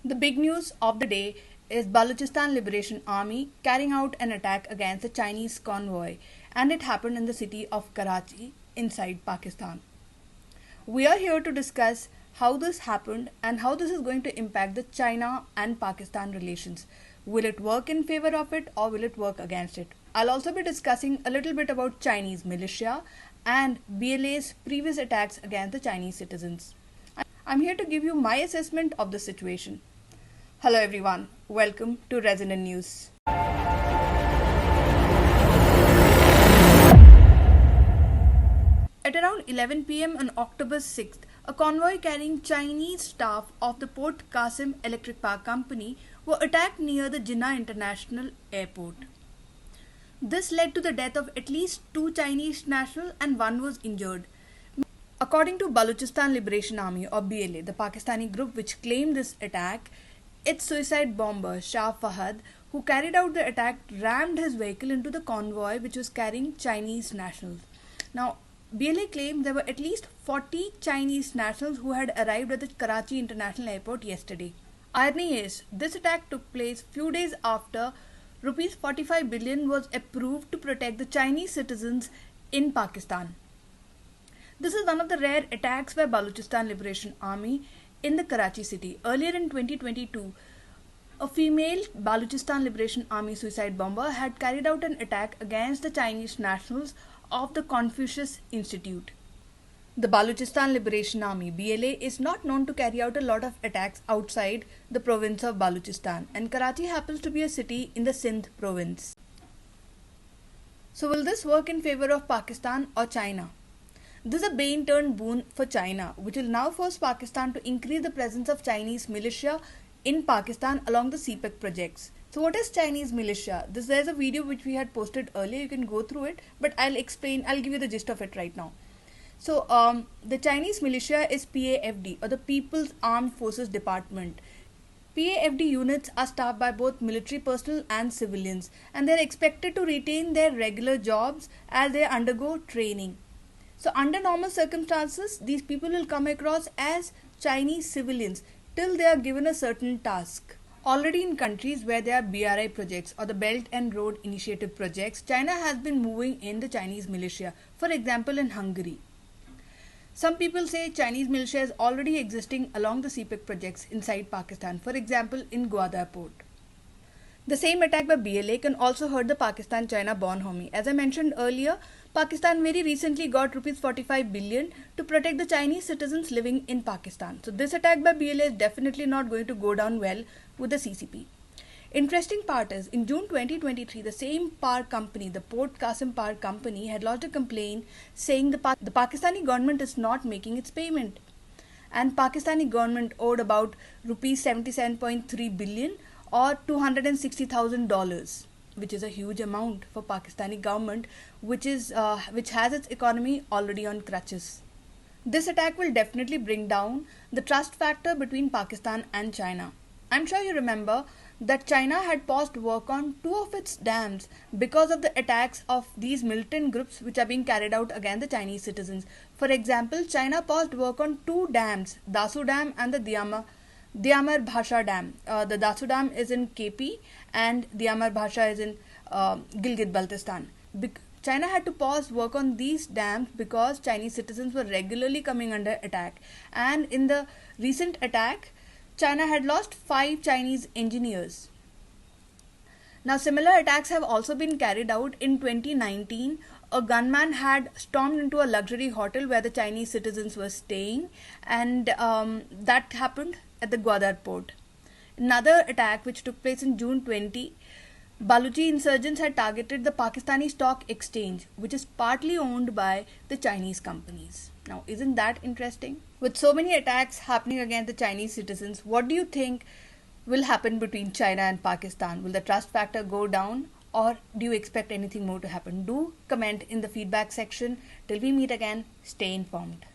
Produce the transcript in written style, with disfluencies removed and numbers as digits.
The big news of the day is Balochistan Liberation Army carrying out an attack against a Chinese convoy, and it happened in the city of Karachi inside Pakistan. We are here to discuss how this happened and how this is going to impact the China and Pakistan relations. Will it work in favor of it or will it work against it? I'll also be discussing a little bit about Chinese militia and BLA's previous attacks against the Chinese citizens. I'm here to give you my assessment of the situation. Hello everyone, welcome to Resonant News. At around 11 pm on October 6th, a convoy carrying Chinese staff of the Port Qasim Electric Power Company were attacked near the Jinnah International Airport. This led to the death of at least 2 Chinese nationals and 1 was injured. According to Balochistan Liberation Army or BLA, the Pakistani group which claimed this attack, its suicide bomber Shah Fahad, who carried out the attack, rammed his vehicle into the convoy which was carrying Chinese nationals. Now, BLA claimed there were at least 40 Chinese nationals who had arrived at the Karachi International Airport yesterday. Irony is, this attack took place few days after Rs 45 billion was approved to protect the Chinese citizens in Pakistan. This is one of the rare attacks by Balochistan Liberation Army in the Karachi city. Earlier in 2022, a female Balochistan Liberation Army suicide bomber had carried out an attack against the Chinese nationals of the Confucius Institute. The Balochistan Liberation Army BLA is not known to carry out a lot of attacks outside the province of Balochistan, and Karachi happens to be a city in the Sindh province. So will this work in favor of Pakistan or China? This is a bane turned boon for China, which will now force Pakistan to increase the presence of Chinese militia in Pakistan along the CPEC projects. So what is Chinese militia? There's a video which we had posted earlier, you can go through it, but I'll give you the gist of it right now. So the Chinese militia is PAFD, or the People's Armed Forces Department. PAFD units are staffed by both military personnel and civilians, and they're expected to retain their regular jobs as they undergo training. So under normal circumstances, these people will come across as Chinese civilians till they are given a certain task. Already in countries where there are BRI projects or the Belt and Road Initiative projects, China has been moving in the Chinese militia. For example, in Hungary. Some people say Chinese militia is already existing along the CPEC projects inside Pakistan. For example, in Gwadar port. The same attack by BLA can also hurt the Pakistan-China bond homie. As I mentioned earlier, Pakistan very recently got Rs 45 billion to protect the Chinese citizens living in Pakistan. So this attack by BLA is definitely not going to go down well with the CCP. Interesting part is, in June 2023, the same power company, the Port Qasim Power Company, had lodged a complaint saying the Pakistani government is not making its payment. And Pakistani government owed about Rs 77.3 billion or $260,000, which is a huge amount for Pakistani government, which has its economy already on crutches. This attack will definitely bring down the trust factor between Pakistan and China. I'm sure you remember that China had paused work on 2 of its dams because of the attacks of these militant groups which are being carried out against the Chinese citizens. For example, China paused work on 2 dams, Dasu Dam and the Diamar Bhasha Dam. The Dasu Dam is in KP and Diamar Bhasha is in Gilgit-Baltistan. China had to pause work on these dams because Chinese citizens were regularly coming under attack. And in the recent attack, China had lost 5 Chinese engineers. Now, similar attacks have also been carried out in 2019. A gunman had stormed into a luxury hotel where the Chinese citizens were staying, and that happened at the Gwadar port. Another attack which took place in June 20, Balochi insurgents had targeted the Pakistani Stock Exchange, which is partly owned by the Chinese companies. Now, isn't that interesting? With so many attacks happening against the Chinese citizens, what do you think will happen between China and Pakistan? Will the trust factor go down, or do you expect anything more to happen? Do comment in the feedback section. Till we meet again, stay informed.